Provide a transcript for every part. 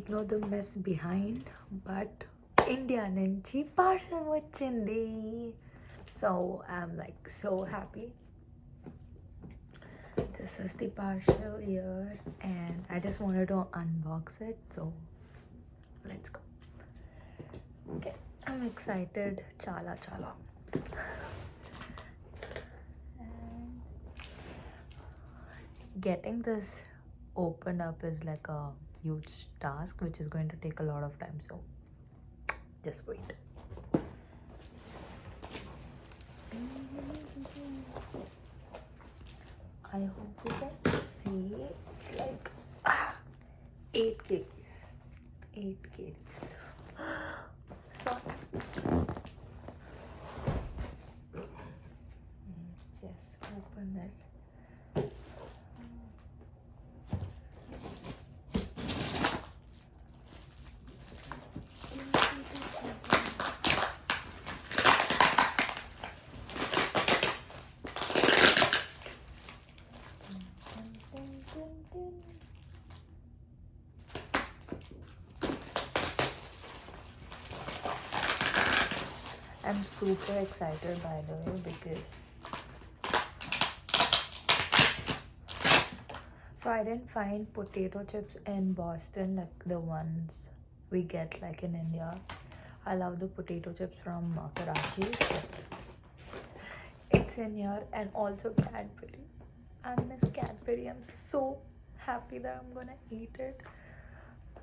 ignore the mess behind, but India nunchi parcel vachindi. So I'm like so happy. This is the parcel here and I just wanted to unbox it, so let's go. Okay, I'm excited chala. And getting this opened up is like a huge task which is going to take a lot of time, so just wait. I hope you can see. It's like 8 kgs. 8 kgs. So let's just open this. I'm super excited, by the way, because so I didn't find potato chips in Boston like the ones we get like in India. I love the potato chips from Karachi. It's in here, and also Cadbury. I miss Cadbury. I'm so happy that I'm gonna eat it.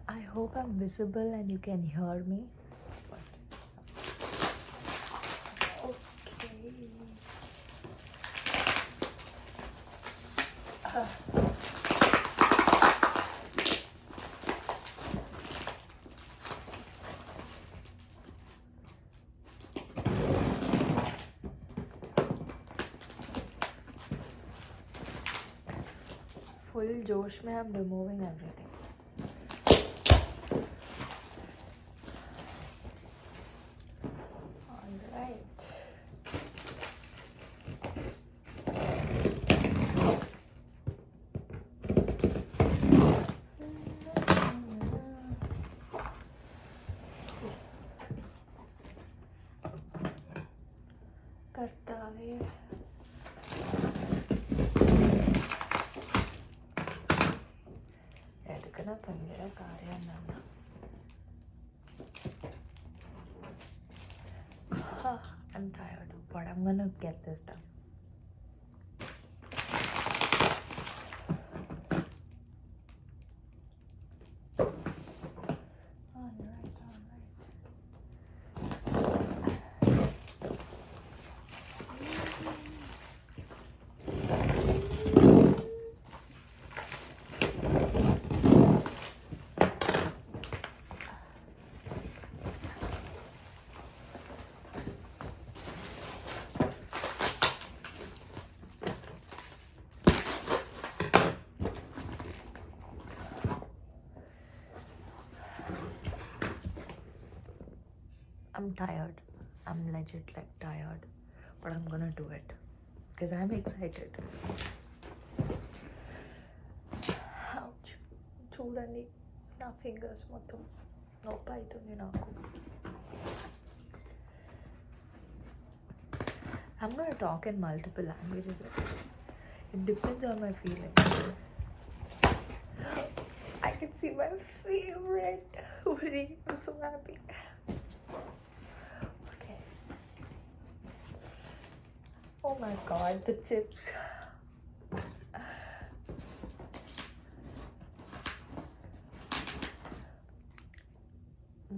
I hope I'm visible and you can hear me. Full जोश में I'm removing everything. All right. कर्तव्य पंद्रह कार्य I'm tired, but I'm gonna get this done. I'm tired. I'm legit like tired, but I'm gonna do it because I'm excited. Ouch. చూడండి నా fingers మొత్తం నొప్పి అవుతుంది నాకు. I'm gonna talk in multiple languages. It depends on my feelings. I can see my favorite. I'm so happy. Oh my god, the chips.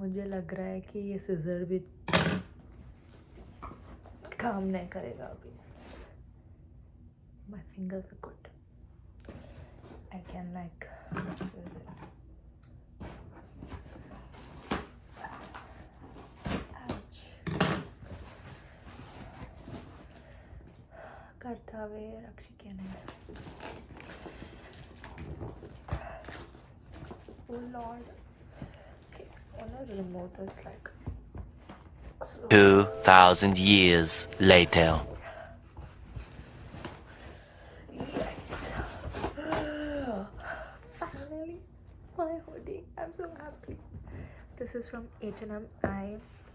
मुझे लग रहा है कि ये सिजर भी काम नहीं करेगा अभी. My fingers are good. I can like use it. कर्तव्य रक्षिकेने. Oh Lord. Okay, I want to remove this like 2,000 years later. Yes. Finally, my hoodie. I'm so happy. This is from H&M.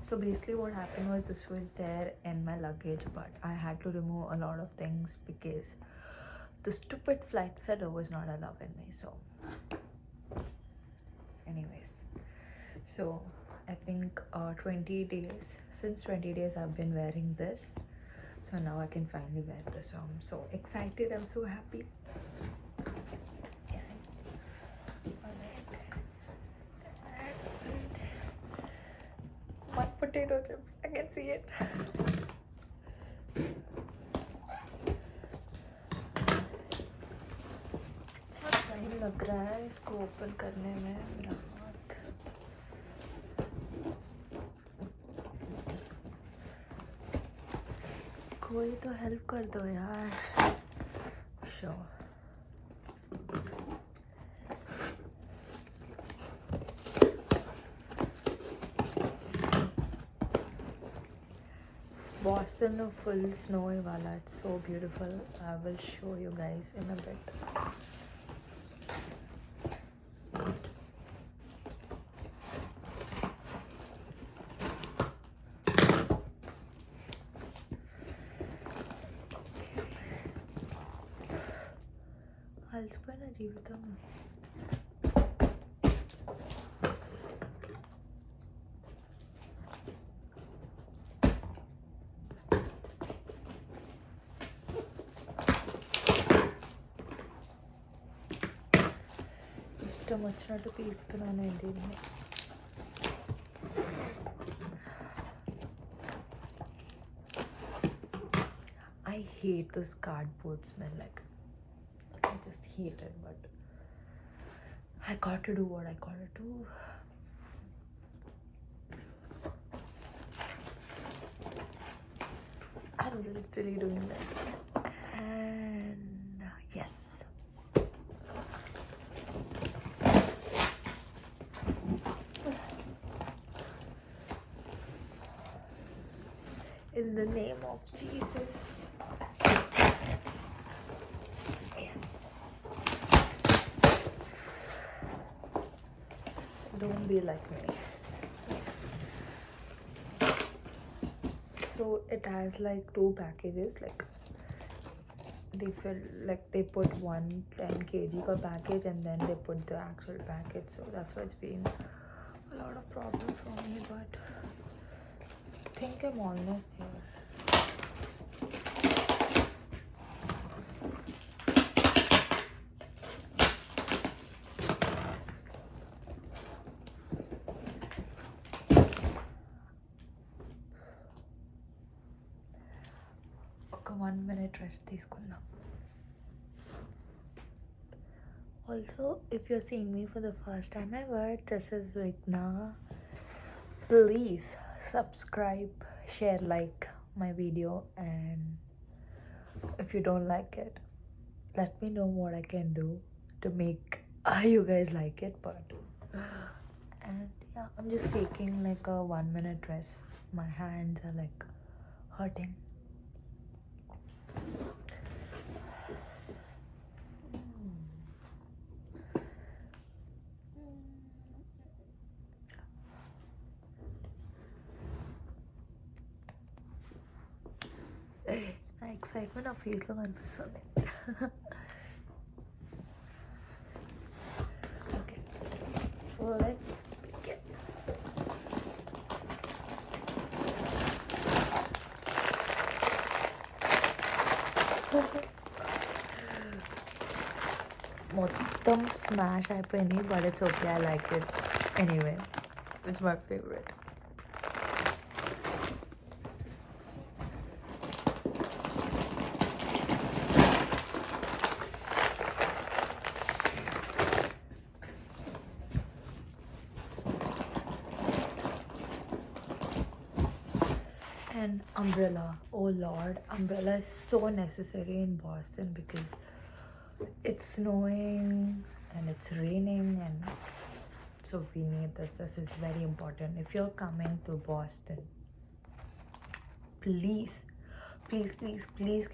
So basically what happened was this was there in my luggage, but I had to remove a lot of things because the stupid flight fellow was not allowing me. So anyways, so I think 20 days, since 20 days I've been wearing this. So now I can finally wear this. So I'm so excited. I'm so happy. One potato chips. I can see it. बहुत time लग रहा है इसको open करने में मेरा हाथ. कोई तो हेल्प कर दो यार. Sure. Boston of full snowy wala. It's so beautiful. I will show you guys in a bit. అలసిపోయిన జీవితం. ఇష్టం వచ్చినట్టు తీసుకున్నానండి. I hate this cardboard smell. Like, I just hate it, but I got to do what I gotta do. I'm literally doing this. And yes. In the name of Jesus. Yes. Don't be like me. So it has like 2 packages. Like they feel like they put 10 kg package and then they put the actual package. So that's why it's been a lot of problem for me, but I think I'm almost here. ఒక 1 minute rest తీసుకుందాం. Also, if you're seeing me for the first time ever, this is Vighna. Please subscribe, share, like my video, and if you don't like it, let me know what I can do to make you guys like it. But and yeah, I'm just taking like a 1 minute rest. My hands are like hurting. నా excitement ఆ ఫేస్లో కనిపిస్తుంది. Okay, let's begin. మొత్తం smash అయిపోయింది, but it's okay. I like it anyway. It's my favourite. And umbrella, oh lord, umbrella is so necessary in Boston because it's snowing and it's raining, and so we need this. This is very important. If you're coming to Boston, please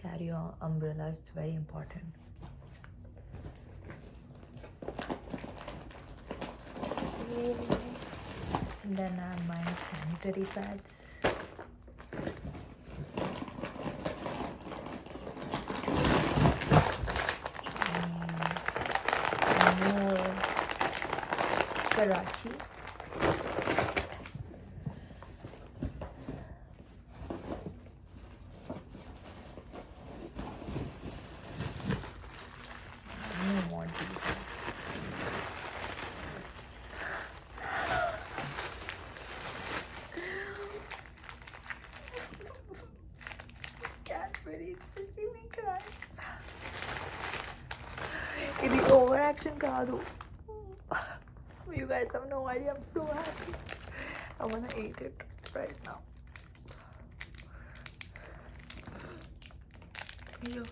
carry your umbrella. It's very important. And then I have my sanitary pads. More Karachi. No more these. Cadbury, making me cry. ఇది over action కాదు. You guys have no idea. I'm so happy. I wanna eat it right now. Yo.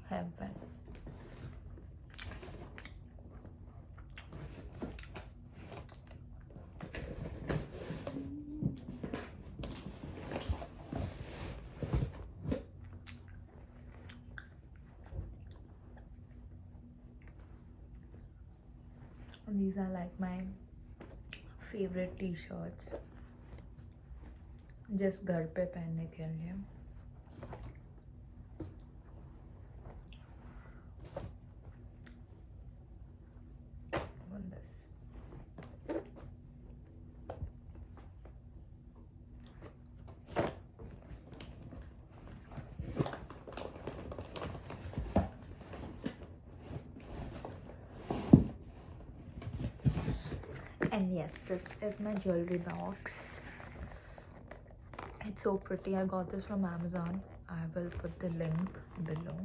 Heaven. These are like my favorite t-shirts. Just घर पे पहनने के लिए. This. And yes, this is my jewelry box. It's so pretty. I got this from Amazon. I will put the link below.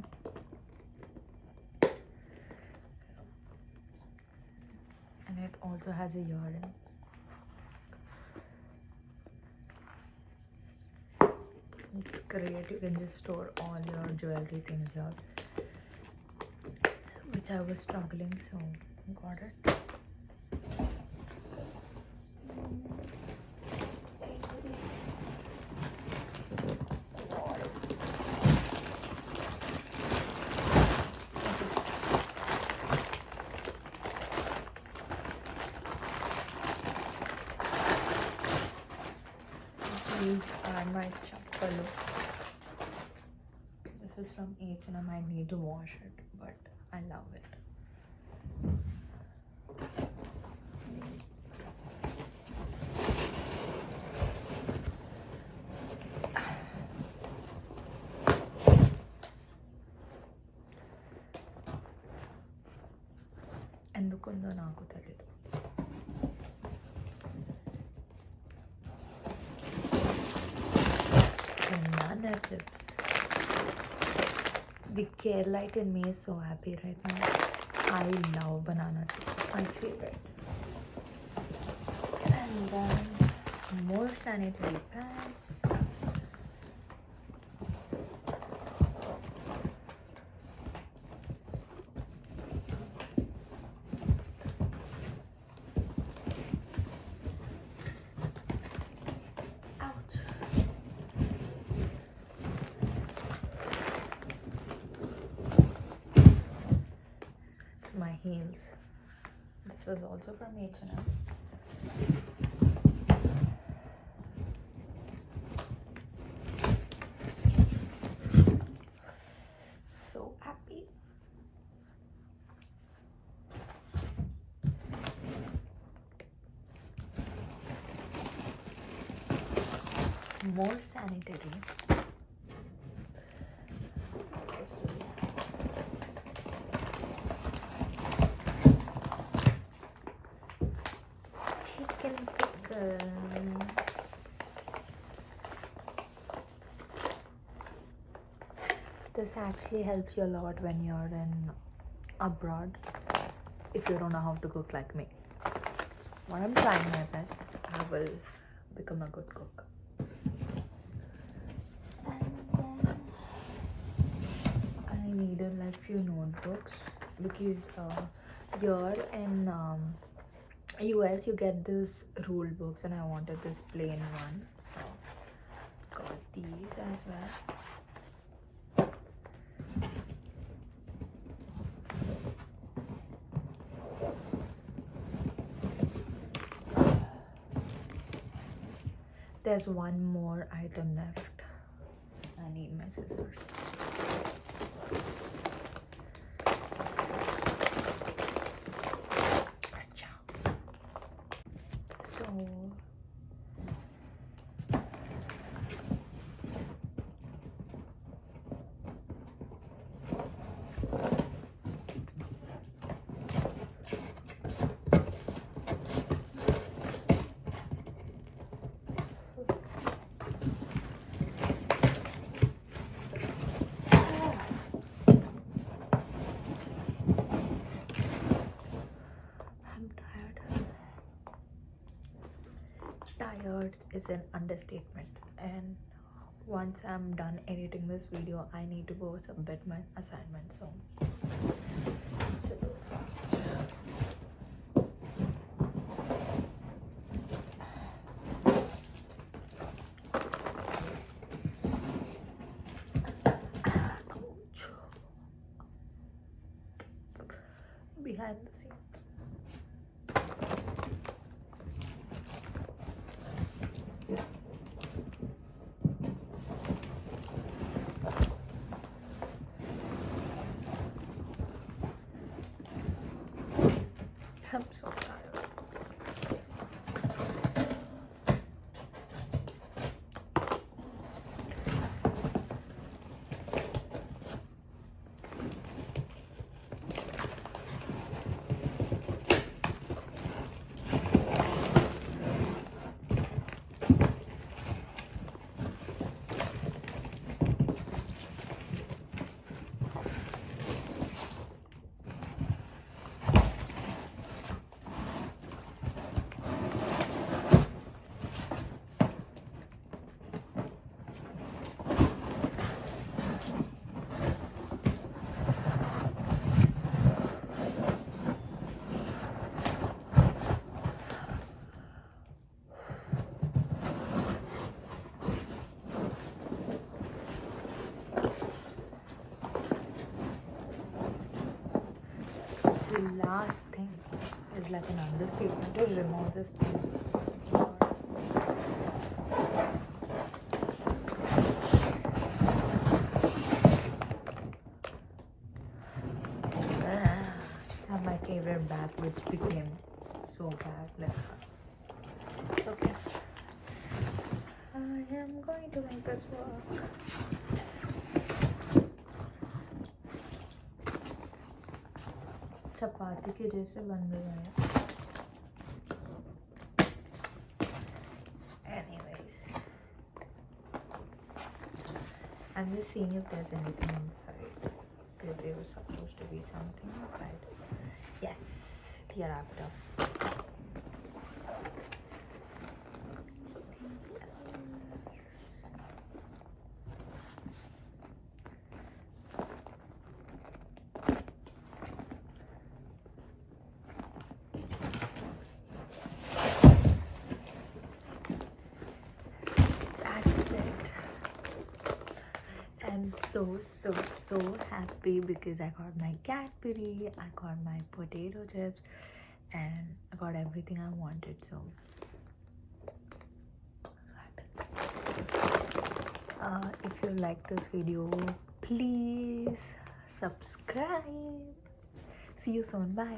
And it also has a earring. It's great. You can just store all your jewelry things here, which I was struggling, so got it. These are my chappal. This is from H&M. I need to wash it, but I love it. ఎందుకుందో నాకు తెలీదు. Banana chips. The Keralite in me is so happy right now. I love banana chips. It's my favorite. And then more sanitary pads. My heels. This is also from H&M. So happy. More sanitary. Chicken pickle. This actually helps you a lot when you're in abroad, if you don't know how to cook like me. But I'm trying my best. I will become a good cook. And then I needed like few notebooks because here in US you get this rule books, and I wanted this plain one, so got these as well. There's one more item left. I need my scissors. So tired is an understatement, and once I'm done editing this video I need to go submit my assignment, so behind the scenes. I'm so tired. The last thing is like an understatement to remove this thing. And my favorite bag, which became so bad. It's okay. I am going to make this work. चपाती के जैसे बन गया है. Anyways, I'm just seeing if there's anything inside, because there was supposed to be something inside. Yes, they are wrapped up. I'm so happy because I got my Cadbury, I got my potato chips, and I got everything I wanted, so happy. If you like this video, please subscribe. See you soon. Bye.